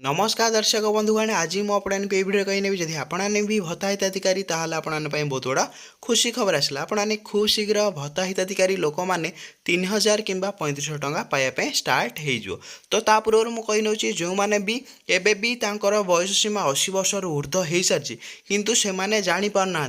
नमस्कार दर्शक बंधुगण आज मु आपको ये वीडियो कही नेबी जदि आपने भी भत्ता हिताधिकारी ताहले आपने बहुत बड़ा खुशी खबर आसला आपने खूब शीघ्र भत्ता हिताधिकारी लोक मैंने 3000 कि 3500 टंका पाइबापी स्टार्ट हो तो ता पूर्व मुझे कही नौची जो मैंने भी एबे भी तांकर बयस सीमा 80 वर्ष ऊर्ध्व हो सारी किंतु से माने जानी पारना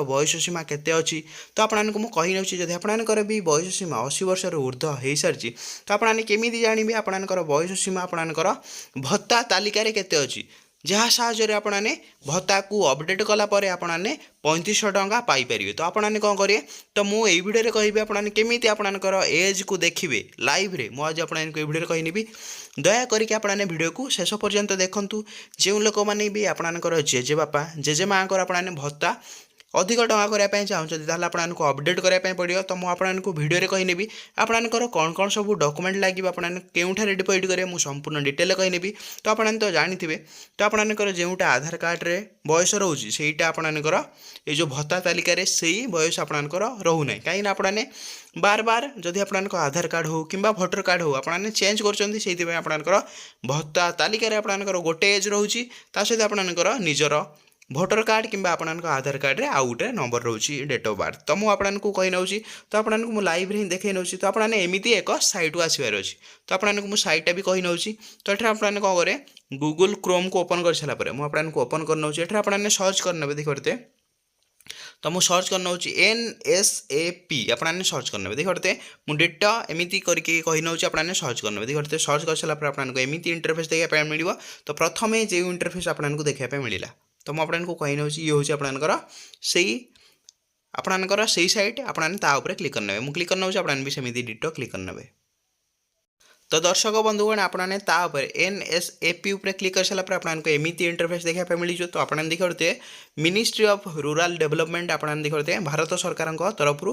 बयस सीमा केते अच्छी तो आपको मुझे कही नौची जदि आपनकर भी बयस सीमा 80 वर्ष ऊर्ध्व हो सारी तो आपने केमी जानवे आपनकर बयस सीमा आपनकर भत्ता तालिकार केते अच्छी जहाँ साहाय्य आपने भत्ता को अपडेट कलापर आपने 3500 टंका पाइपर तो आपने कौन करेंगे तो मुझे ये वीडियो कहि आपने केमी आपनकर एज को देखिए लाइव रे मुझे आपको वीडियो कहनी दयाकोरी आपने वीडियो को शेष पर्यंत देखूँ जो लोक मैंने भी आपनकर जेजे बापा जेजे माँ आपने भत्ता अधिक टंका करने चाहते आपको अपडेट करने पड़ो तो मुझे आपको वीडियो कहनेबी आपंकर कौन कौन सब डॉक्यूमेंट लगे आपने केउठारे डिपोजिट करेंगे मुझे संपूर्ण डिटेल कहनेबी तो आपने तो जानते तो आपंकर जोटा आधार कार्ड रे बयस रोचे सेटा आपंकर ये जो भत्ता तालिकार से बयस आपंकर रोना कहीं आपने बार बार जदि आप आधार कार्ड हो कि भोटर कार्ड हो आपने चेंज कर भत्ता तालिकार आपंकर गोटे एज रोचे सहित आपंकर निजर भोटर कार्ड कि आधार कार्ड रे आउ गोटे नंबर रोची डेट ऑफ बर्थ तो मुझे कही नौ तो आपको मुझे लाइव रे देखे नौ तो आपने एमती एक साइट आसबार अच्छी तो आपको मुझे साइटा भी कही नौ तो ये आपने कौन करें गूगल क्रोम को ओपन कर सारापर मुझे ओपन कर नौ आपने सर्च करने देखते तो मुझे सर्च करना NSAP आपने सर्च करने देखते मुझे डेटा एमती करके कही नौ आपने सर्च करने देखते सर्च कर सारापर आपको एमती इंटरफेस देखा मिल तो प्रथम जो इंटरफेस आपको देखा मिलला तो मुझे आपको कही नौ ये हूँ आपंकर से सैट आपने क्लिक करने मुझे क्लिक करना आपने भी सेमती डिटो क्लिक करने तो दर्शक बंधुगण आपने NSAP उपर क्लिक कर सारापर आपको एमती इंटरफेस देखा मिल तो आपने देखते मिनिस्ट्री ऑफ रूरल डेवलपमेंट आपने देखते भारत सरकार तरफ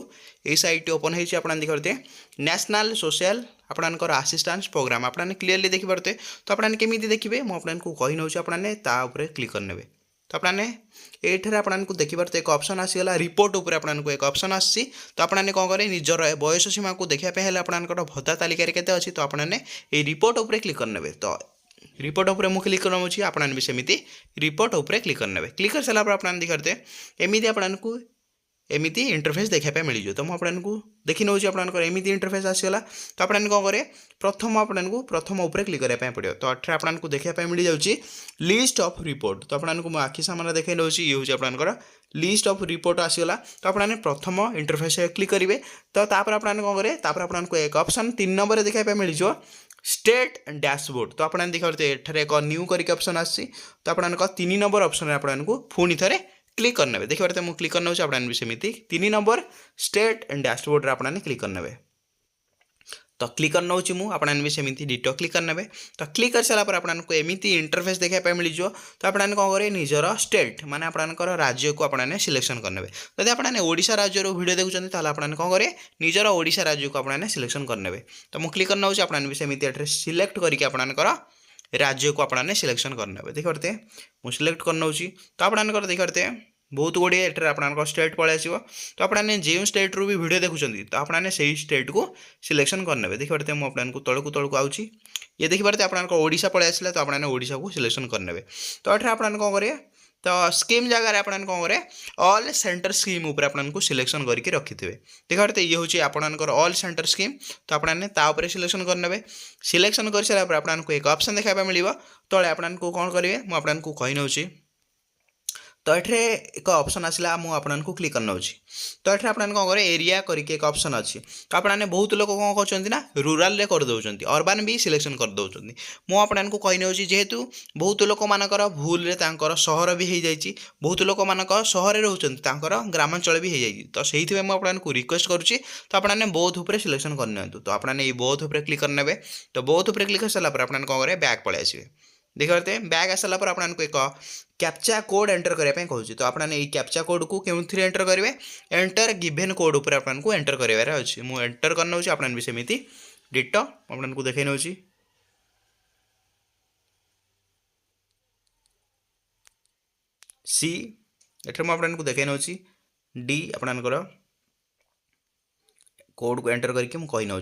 ये साइट ओपन होती आपने देखते नेशनल सोशल आपंकर असिस्टेंस प्रोग्राम आपने क्लीयरली देखिपे तो आपने केमी देखिए मुझे आपको कही नौ आपने क्लिक करने तो आपने ये आपको देखिए एक ऑप्शन आसीगला रिपोर्ट उपर आपको एक ऑप्शन आसी तो आपने कौन करें निजर बयस सीमा को देखापी आपंकर भत्ता तालिकार केते अच्छी तो आपने ये रिपोर्ट उपर क्लिक करने तो रिपोर्ट उपर मुझे क्लिक करना आपने भी सेमती रिपोर्ट उपर क्लिक करने क्लिक कर सारापर आपने देखते एमती आपको एमती इंटरफेस देखापी मिल तो मुझे आपको देखी नौ आपंकर एमती इंटरफेस आसीगला तो आपने कौन करें प्रथम आपको प्रथम उपर क्लिक करने पड़ो तो ये आपको देखापी मिल जाऊँगी लिस्ट ऑफ रिपोर्ट तो आपको मो आखि सामने देखा नौ ये हूँ आपंकर लिस्ट ऑफ रिपोर्ट आसीगला तो आपने प्रथम इंटरफेस क्लिक करेंगे तो आपने कौन करें आपको एक ऑप्शन 3 नंबर देखापी मिल स्टेट डैशबोर्ड तो आपने देखते एठार एक न्यू करके ऑप्शन आसी तो आपको 3 नंबर ऑप्शन आपको पुणी थे क्लिक करने देखिए मुझे क्लिक करना आपने भी सेमती 3 नंबर स्टेट डैशबोर्ड आपने क्लिक करने तो क्लिक करना आपने भी सेमती डिटो क्लिक करने तो क्लिक कर सारापर आपको एमती इंटरफेस देखापी मिल तो आपने कौन करें निजर स्टेट माने आपंकर राज्य को आपने सिलेक्शन करने जब आपने ओडिशा राज्य वीडियो देखुं तो आपने कौन करें निजर ओडिशा राज्य को आपने सिलेक्शन करने तो मुझे क्लिक करना आपने भी सेमती सिलेक्ट करके आपंकर राज्य को आपने सिलेक्शन करने देखते मुझे सिलेक्ट करना तो आपंकर देखते बहुत गुड़े एटर आपंकर स्टेट पलि आसो तो आपने जो स्टेट रू भी वीडियो देखुं तो आपने से स्टेट को सिलेक्शन करने देखिए मुझे आपको तलू आऊँगी ये देखिए आपंकर ओडिशा पलि आसला तो आपने ओडिशा को सिलेक्शन करने तो ये आपने कौन करें तो स्कीम जगह आपने कौन करें ऑल सेंटर स्कीम उपर आपको सिलेक्शन करके रखिथे देखते ये हूँ आपंकर ऑल सेंटर स्कीम तो आपने सिलेक्शन करने सिलेक्शन कर सारापर आपको एक ऑप्शन देखा मिल तले आपको कौन करेंगे मुझे आपको कही नौ तो ये एक ऑप्शन आसला मुझे आपको क्लिक करना तो ये आपने कौन करें एरिया करके एक ऑप्शन अच्छी तो आपने बहुत लोग कौन कर ना रूराल रे कर दौरान अर्बान भी सिलेक्शन कर दौरान मुझे आपको कही नौ जेहेतु बहुत लोक मानकर भूल सहर भी हो जाए बहुत लोक मान सहर रोचे ग्रामांचल भी हो जाए तो से आपको रिक्वेस्ट करुच्ची तो आपने बोथ उपर सिलेक्शन करनी तो आपने ये बोथ उपर क्लिक करने तो बोथ उपर क्लिक कर सारापर आपने कौन करें बैक पलि आसवे देखते बैग आसाला पर आपको एक कैप्चा कोड एंटर करने कहूँ तो आपने ये कैप्चा कोड को क्यों एंटर करेंगे एंटर गिभेन कोड उपर आपको एंटर करार अच्छे मुझे एंटर करना आपने भी सेमती डिटो आपको देखे नौ सी एटर मुझे देखे नौ डी आपंकर कोड को एंटर करके मुझे कही नौ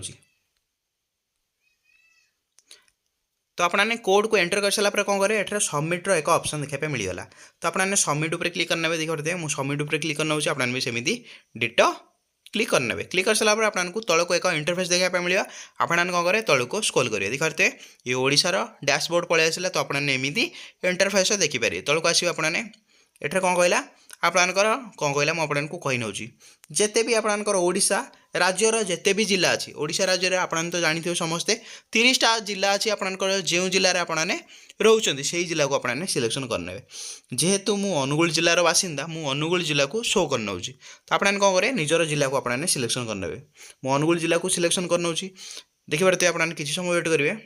तो आपने कोड को एंटर कर सारापर कौन करेंगे एठार सबमिट्र एक ऑप्शन देखा मिलगला तो आपने सबमिट उपर क्लिक करने देखते मुझे सबमिट उपर क्लिक करना आपने भी सेमती डिटो क्लिक करने क्लिक कर सारापर आपको तौक एक इंटरफेस देखा मिलवा आपने कौन करेंगे तौक स्क्रॉल करेंगे देखते ये ओडिशार डैशबोर्ड पलि आसला तो आपने एमती इंटरफेस देखिपारे तौक आसवे आपने एठार कौन कहला आपणकर कौन कहला मुझे कही नौ जिते भी आपणकर ओडिशा राज्यर जिते भी जिला अच्छी ओडिशा राज्य में आपने तो जानते समस्ते 30टा जिला अच्छी आपणकर जो जिले में आपने रोचे से जिला को आपने सिलेक्शन करने जेहेतु मु अनुगुल जिलार बासिंदा मु अनुगुल जिला को शो कर नौ तो आपने कौन करेंगे निजर जिला को आपने सिलेक्शन करने मु अनुगुल जिला को सिलेक्शन कर नौ देखिए आपने किसी समय वेट करेंगे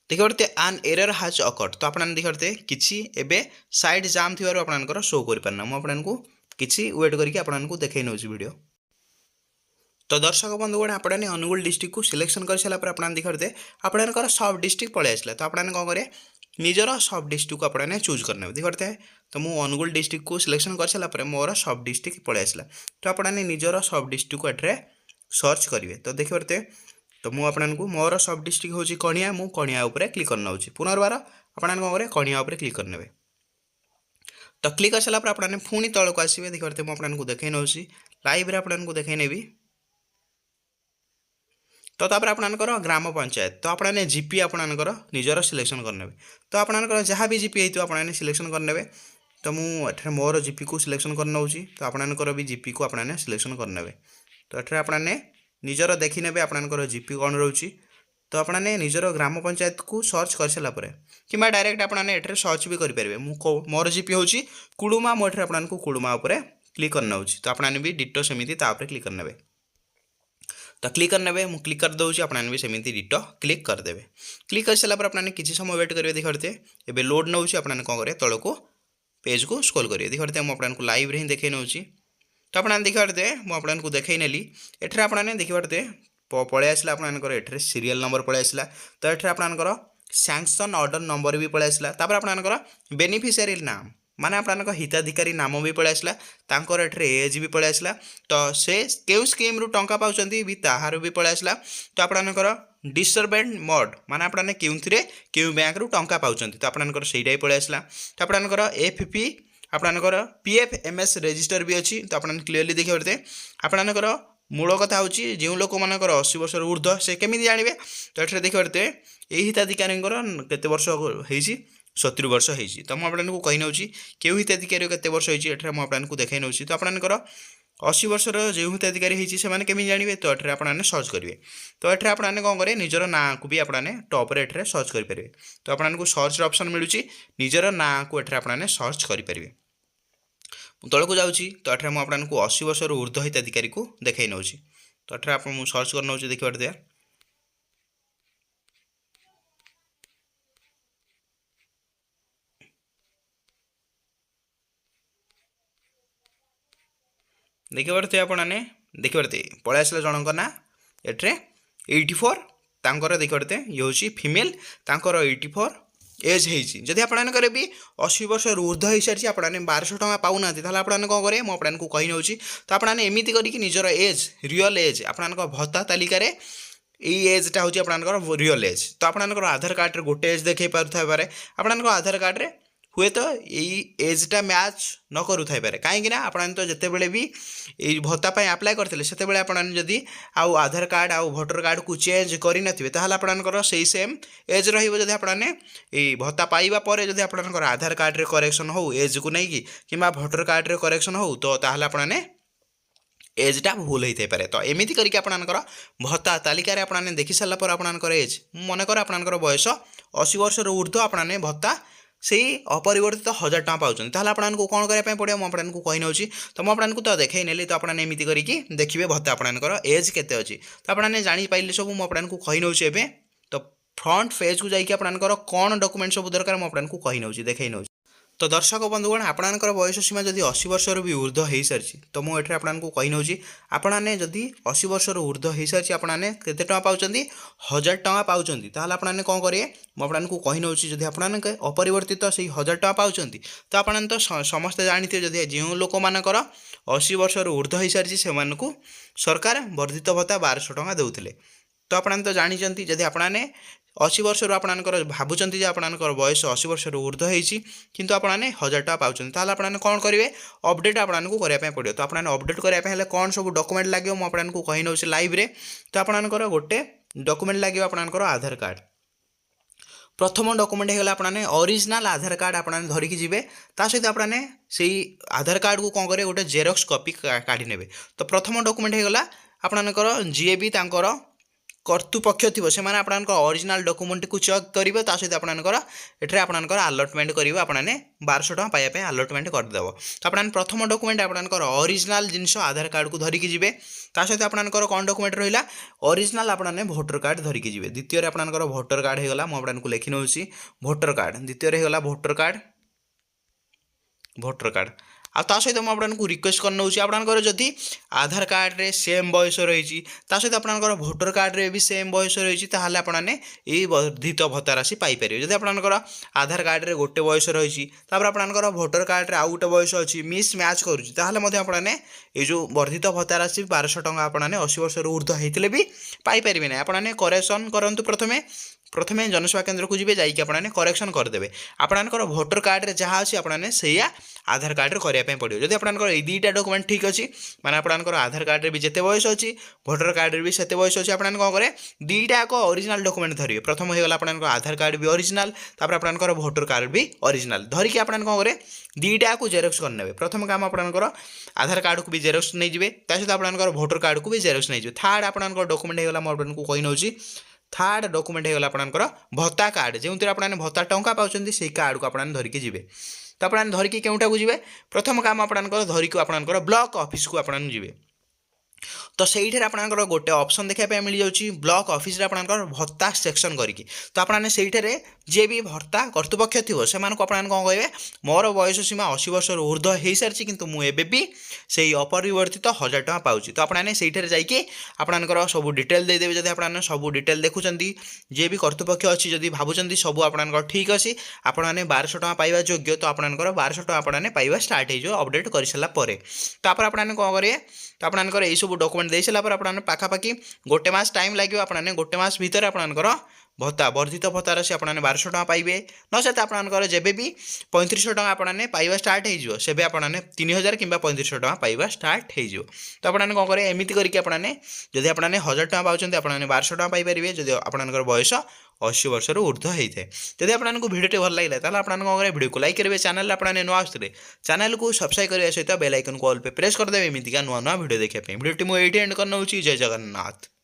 देखते आन एरर हाज अकर्ड तो आपने देखते किसी एबे साइड जाम थी आपंकर शो कर पारना मुझे किसी वेट करके आपको देखई नौ वीडियो तो दर्शक बंधुगण आपने अनुगुल डिस्ट्रिक्ट को सिलेक्शन कर सारापर आपने देखते आपंकर सब डिस्ट्रिक्ट पलि आसला तो आपने कौन करेंगे निजर सब डिस्ट्रिक्ट को आपने चूज करने देखते तो मुझे अनुगुल डिस्ट्रिक्ट को सिलेक्शन कर सारापर मोर सब डिस्ट्रिक्ट पलि आसला तो आपने निजर सब डिस्ट्रिक्ट को एट्रे सर्च करेंगे तो देखते तो मुझे मोर सब डिस्ट्रिक्ट हूँ कणिया मु कणिया उपरे क्लिक करना पुनर्बार आपने कौन करेंगे कणिया उपरे क्लिक करने तो क्लिक कर सारापर आपने पुणी तौक आसवे देखते मुझे देखई नौ लाइव आपको देखई नेबी तो तापर आपनकर ग्राम पंचायत तो आपने जीपी आपनकर निजर सिलेक्शन करने तो आपनकर जहाँ भी जीपी होती आपने सिलेक्शन करने तो मुझे मोर जीपी को सिलेक्शन करना तो आपनकर भी जीपी को आपने सिलेक्शन करने तो ये आपने निजर देखी ने आपनकर जीपी कौन रोचे तो आपने निजर ग्राम पंचायत को सर्च कर सारापर कि डायरेक्ट आपने ये सर्च भी करेंगे मोर जीपी हूँ कुड़ुमा मुझे आपको कुड़ुमा उपर क्लिक करना तो आपने भी डिटो सेमती क्लिक करने तो क्लिक करने मुझे क्लिक कर दूसरी आपने भी सेमती डिटो क्लिक करदे क्लिक कर सारापर आपने किसी समय वेट करेंगे देखते ये लोड नौ आपने कौन करेंगे तौक पेज को स्क्रॉल करेंगे देखते मुझे लाइव हिं देखई नौ तो आपने देखते मुझे देखई नेली एठे आपने देखते पलि आसला आपनकर एठे सीरियल नंबर पलि आसला तो ये आपनकर सैंक्शन ऑर्डर नंबर भी पलि आसला तापर आपनकर बेनिफिशियरी नाम माने आपनकर हिताधिकारी नाम भी पलि आसला तांकर एठे एज भी पलि आसला तो से केउ स्कीम रु टंका पाउचंती भी ताहार भी पलि आसला तो आपनकर डिस्टर्बेंट मोड माने आपने केउथिरे केउ बैंक रु टंका पाउचंती तो आपनकर सेइडा ही पलि आसला तो आपनकर एफपी आपनकर पीएफएमएस रजिस्टर भी अच्छी तो आपने क्लीयरली देखिए आपनकर मूल कथा हूँ जो लोक मानकर 80 वर्ष ऊर्ध्व से केमी जानवे तो ये देखते ये हिताधिकारी केते वर्ष होती 70 वर्ष होती तो मुझे आपको कही नौ क्यों हिताधिकारी केते वर्ष होती आपको देखई नौ तो आपनकर 80 वर्षर जो हिताधिकारी होती से केमी जानवे तो ये आपने सर्च करेंगे तो ये आपने कौन करेंगे निजर ना को भी आपने टॉप ये सर्च करेंगे तो आपको सर्च ऑप्शन मिलूँ निजर ना को ये आपने सर्च करेंगे तौक जाऊँगी तो ये मुझे आपको 80 वर्ष ऊर्ध्व हिताधिकारी को देखई नौ तो ये आप सर्च कर नौ देखिए देखिए आपने देखिए पलि आसला जनक ना एट्रे 84 तांकर देखते ये हूँ फिमेल तांकर 84 एज होती जदि आपंकर भी 80 वर्ष ऊर्ध्व हो सारी आपने 1200 टଙ୍କା पाऊना आपने कौन करेंगे मुझे आपको कही नौ तो आपने एमती करके निजर एज रियल एज आपन भत्ता तालिकार ये एजटा हूँ आपंकर रियल एज तो आपंकर आधार कार्ड गोटे एज देखई पारे आपंकर आधार कार्ड रे हुए तो यही एजटा मैच न करू थाई पारे कहीं आपने तो जिते बड़े भी ये भत्ता आप्लाय करते से आपने जदि आउ आधार कार्ड आउ भोटर कार्ड को चेंज करनथे ताल आपंकर से सेम एज रही आपने ये भत्ता पाइबा पर जब आपंकर आधार कार्ड रे करेक्शन हो एज को नहीं कि भोटर कार्ड रे करेक्शन हो तो ताल आपने एजटा भूल होता है तो एमती करके आपंकर भत्ता तालिकार आपने देखी सारापर आपंकर एज मनकर आपंकर बयस 80 वर्ष ऊर्ध्व आपने भत्ता से अपरिवर्तित 1000 टଙ୍କା पाँच ताल आपको कौन करने पड़ो मुझे आपको कही नौ तो मुझे आपको तो देखई नेली तो आपने एमती करके देखिए भत्ता आपंकर एज केते अच्छी तो आपने जापारे सब मुझे आपको कही नौ तो फ्रंट पेज को जाकि आपंकर कौन डॉक्यूमेंट सब दरकार मुझे आपको कही नौ देखई नौ तो दर्शक बंधुगण आपणकर बयस सीमा जदि 80 वर्षर भी ऊर्ध्व हो सारी तो मुझे आपको कही नौ आपने जदि 80 वर्षर ऊर्ध्व हो सारी आपने केते टଙ୍କା पाउच 1000 टଙ୍କା पाउच ताल आपने कौन करेंगे मुझे आपको कही नौ जदि आपने अपरिवर्तित से 1000 टଙ୍କା पाउच तो आपने तो समस्ते जानते जदि जो लोक मानकर 80 वर्षर ऊर्ध्व हो सारी से सरकार वर्धित भत्ता 1200 टଙ୍କା देउथिले तो आपने तो जानी जदि आपने 80 वर्ष आपणकर भावुंट आपणकर बयस 80 वर्ष ऊर्ध्व होती किंतु आपने 1000 टका पाँच ताल आपने कौन करेंगे अपडेट आपको करने पड़ो तो आपने अपडेट करने कौन सब डॉक्यूमेंट लगे मुझे कही नौ लाइव रे तो आपणकर गोटे डॉक्यूमेंट लगे आपणकर आधार कार्ड प्रथम डॉक्यूमेंट होगा आपने ओरिजिनल आधार कार्ड आपने धरिकी जी सहित आपने से आधार कार्ड को कौन करेंगे गोटे जेरक्स कॉपी काढ़ी ने तो प्रथम डॉक्यूमेंट होगा आपणकर जी भी कर्तृपक्ष थी से आपंकर ओरिजिनल डॉक्यूमेंट को चेक करेंगे सहित आपंकर एठे आपंकर अलटमेंट करेंगे आपने 1200 टका पाइबापी अलटमेंट करदेव तो आपने प्रथम डॉक्यूमेंट आपंकर ओरिजिनल जिनस आधार कार्ड को धरिकी जी सहित आपंकर कौन डॉक्यूमेंट रहा ओरिजिनल आपने भोटर कार्ड धरिकी जी द्वितीय आपंकर भोटर कार्ड होगा मुझे लिखि नौ भोटर कार्ड द्वितीय होगा भोटर कार्ड आ सहित मुझे रिक्वेस्ट कर नौ आपंकर जदि आधार कार्ड रे सेम बयस रही सहित आपंकर भोटर कार्ड रे भी सेम बयस रही आपने ये वर्धित भत्ता राशि पाइपर जब आपंकर आधार कार्ड रे गोटे बयस रही आपंकर भोटर कार्ड रे आउ गोटे बयस अच्छी मिस मैच करुँचे ये जो वर्धित भत्ता राशि 1200 टका आपने 80 वर्ष ऊर्ध्व होते भी पाइपर ना आपने करेक्शन करूँ प्रथमे जनसेवा केन्द्र को जी जाइए आपने करेक्शन करदे आपंकर भोटर कार्ड रे जहाँ अच्छी आपने से आधार कार्ड रे करने पड़ो जब आपंकर ये दुईटा डॉक्यूमेंट ठीक अच्छी माने आपंकर आधार कार्ड रे भी जिते बयस अच्छी भोटर कार्ड रे भी सेते बयस अच्छी आपने कौन करें दुईटा एक ओरिजिनल डॉक्यूमेंट धरिए प्रथम होगा आपंकर आधार कार्ड भी ओरिजिनल आपंकर भोटर कार्ड भी ओरिजिनल धरिकी आपने कौन करें दुईटा को जेरक्स करने प्रथम काम आपंकर आधार कार्ड को भी जेरक्स नहीं जाए सहित आपंकर भोटर कार्ड को भी जेरक्स नहीं थार्ड आपंकर डॉक्यूमेंट होगा मुझे कही नौ थार्ड डॉक्यूमेंट होगा आपंकर भत्ता कार्ड जो आपने भत्ता टंका पाँच से कार्ड को आपने धरिकी जी तो आपने धरिकी केउटा को जी प्रथम काम आपंकर धरिकी आपंकर ब्लॉक ऑफिस को आपने जी तो सही आपंकर गोटे ऑप्शन देखा मिल जाऊँगी ब्लॉक ऑफिस आपंकर भत्ता सेक्शन करके तो आपने से जी भी भत्ता कर्तृपक्ष थी से आपने कौन कहे मोर बयस सीमा 80 वर्ष ऊर्ध्व हो सारी कि मुझे भी से अपरिवर्तित 1000 टका पाँच तो आपने से जाकि आपंकर सब डिटेल देदेवे जब आपने सब डिटेल देखुं जी भी कर्तृपक्ष अच्छी जब भावुं सब आपंकर ठीक अच्छी आपने 1200 टका पाइबा योग्य तो आपंकर 1200 टका आपने पाइबा स्टार्ट हो अपडेट कर सारापर तापर आपने कौन करेंगे तो आपंकर यही सब डॉक्यूमेंट दे सारापर आपने पाखापाखि गोटे मास टाइम लगे आपने गोटे मास भितर आपंकर भत्ता वर्धित भत्ता राशि आपने 1200 टका पाइबे न सहित आपंकर जब भी 3500 टका आपने पाइबा स्टार्ट हो से आपने 3000 कि 3500 टका पाइबा स्टार्ट हो तो आपने कौन करें एमती करके आपने जब आपने 1000 टका पाँच आपने 1200 टका पाइपर जब आपंकर बयस 80 वर्ष ऊर्ध्व होता है जब आपको भिडियो भल लगे तो आपने कौन करेंगे भिडियो को लाइक करेंगे चैनल आपने नुआ आसते चैनल को सब्सक्राइब करने सहित बेल आइकन को ऑल पे प्रेस करदे एमतीका नुआ नुआ भिडियो देखा भिडियो मुझे एंड करना जय जगन्नाथ।